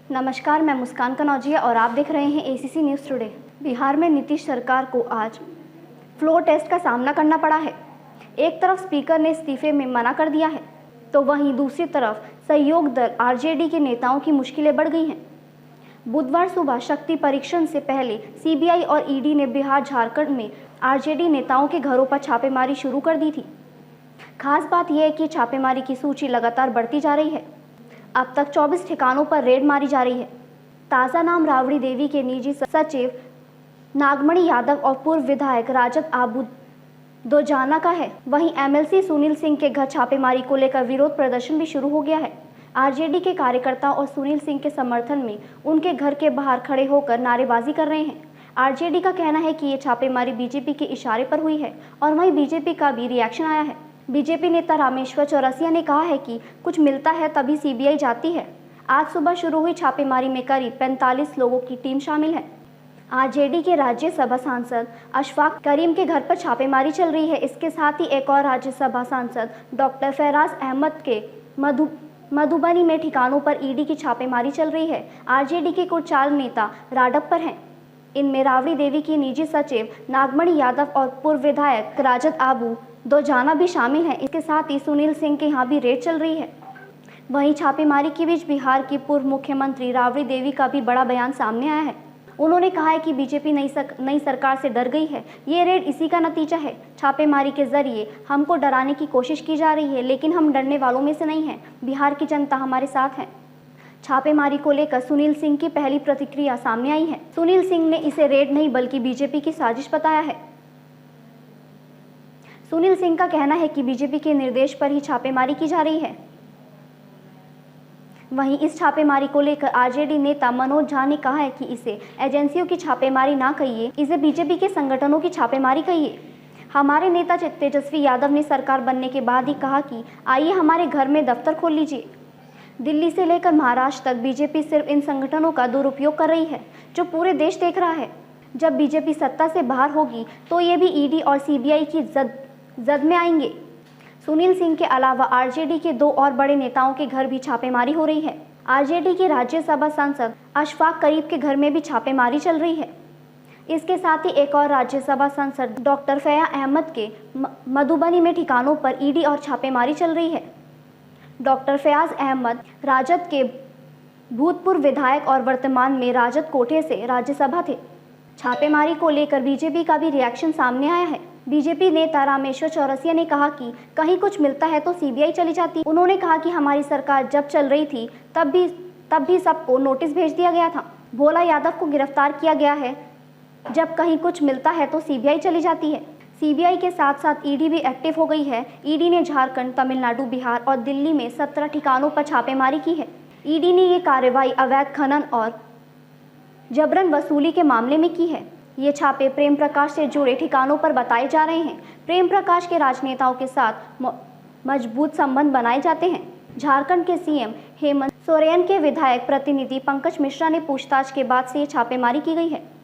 नमस्कार, मैं मुस्कान कनौजिया और आप देख रहे हैं एसीसी न्यूज़ टुडे। बिहार में नीतीश सरकार को आज फ्लोर टेस्ट का सामना करना पड़ा है। एक तरफ स्पीकर ने इस्तीफे में मना कर दिया है, तो वहीं दूसरी तरफ सहयोग दल आरजेडी के नेताओं की मुश्किलें बढ़ गई हैं। बुधवार सुबह शक्ति परीक्षण से पहले सीबीआई और ईडी ने बिहार झारखंड में आरजेडी नेताओं के घरों पर छापेमारी शुरू कर दी थी। खास बात यह है कि छापेमारी की सूची लगातार बढ़ती जा रही है। अब तक 24 ठिकानों पर रेड मारी जा रही है। ताज़ा नाम राबड़ी देवी के निजी सचिव नागमणि यादव और पूर्व विधायक राजद आबू दोजाना का है। वहीं एमएलसी सुनील सिंह के घर छापेमारी को लेकर विरोध प्रदर्शन भी शुरू हो गया है। आरजेडी के कार्यकर्ताओं और सुनील सिंह के समर्थन में उनके घर के बाहर खड़े होकर नारेबाजी कर रहे हैं। आरजेडी का कहना है कि ये छापेमारी बीजेपी के इशारे पर हुई है और वहीं बीजेपी का भी रिएक्शन आया है। बीजेपी नेता रामेश्वर चौरसिया ने कहा है कि कुछ मिलता है तभी सीबीआई जाती है। आज सुबह शुरू हुई छापेमारी में करीब 45 लोगों की टीम शामिल है। आरजेडी के राज्यसभा सांसद अशफाक करीम के घर पर छापेमारी चल रही है। इसके साथ ही एक और राज्यसभा सांसद डॉक्टर फैराज अहमद के मधुबनी में ठिकानों पर ईडी की छापेमारी चल रही है। आरजेडी के कुछ 4 नेता राडप पर हैं। इनमें राबड़ी देवी की निजी सचिव नागमणि यादव और पूर्व विधायक राजद आबू दोजाना भी शामिल हैं। इसके साथ ही सुनील सिंह के यहाँ भी रेड चल रही है। वहीं छापेमारी के बीच बिहार की पूर्व मुख्यमंत्री राबड़ी देवी का भी बड़ा बयान सामने आया है। उन्होंने कहा है कि बीजेपी नई सरकार से डर गई है। ये रेड इसी का नतीजा है। छापेमारी के जरिए हमको डराने की कोशिश की जा रही है, लेकिन हम डरने वालों में से नहीं हैं। बिहार की जनता हमारे साथ है। छापेमारी को लेकर सुनील सिंह की पहली प्रतिक्रिया सामने आई है। सुनील सिंह ने इसे रेड नहीं बल्कि बीजेपी की साजिश बताया है। सुनील सिंह का कहना है कि बीजेपी के निर्देश पर ही छापेमारी की जा रही है। वहीं इस छापेमारी को लेकर आरजेडी नेता मनोज झा ने कहा है कि इसे एजेंसियों की छापेमारी ना कहिए, इसे बीजेपी के संगठनों की छापेमारी कहिए। हमारे नेता तेजस्वी यादव ने सरकार बनने के बाद ही कहा कि आइए हमारे घर में दफ्तर खोल लीजिए। दिल्ली से लेकर महाराष्ट्र तक बीजेपी सिर्फ इन संगठनों का दुरुपयोग कर रही है, जो पूरे देश देख रहा है। जब बीजेपी सत्ता से बाहर होगी तो ये भी ईडी और सीबीआई की जद में आएंगे। सुनील सिंह के अलावा आरजेडी के 2 और बड़े नेताओं के घर भी छापेमारी हो रही है। आरजेडी के राज्यसभा सांसद अशफाक करीम के घर में भी छापेमारी चल रही है। इसके साथ ही एक और राज्यसभा सांसद डॉक्टर फैया अहमद के मधुबनी में ठिकानों पर ईडी और छापेमारी चल रही है। डॉक्टर फैयाज अहमद राजद के भूतपूर्व विधायक और वर्तमान में राजद कोटे से राज्यसभा थे। छापेमारी को लेकर बीजेपी का भी रिएक्शन सामने आया है। बीजेपी नेता रामेश्वर चौरसिया ने कहा कि कहीं कुछ मिलता है तो सीबीआई चली जाती। उन्होंने कहा कि हमारी सरकार जब चल रही थी तब भी सबको नोटिस भेज दिया गया था। भोला यादव को गिरफ्तार किया गया है। जब कहीं कुछ मिलता है तो सीबीआई चली जाती है। सीबीआई के साथ साथ ईडी भी एक्टिव हो गई है। ईडी ने झारखंड, तमिलनाडु, बिहार और दिल्ली में 17 ठिकानों पर छापेमारी की है। ईडी ने ये कार्रवाई अवैध खनन और जबरन वसूली के मामले में की है। ये छापे प्रेम प्रकाश से जुड़े ठिकानों पर बताए जा रहे हैं। प्रेम प्रकाश के राजनेताओं के साथ मजबूत संबंध बनाए जाते हैं। झारखंड के सीएम हेमंत सोरेन के विधायक प्रतिनिधि पंकज मिश्रा ने पूछताछ के बाद से ये छापेमारी की गई है।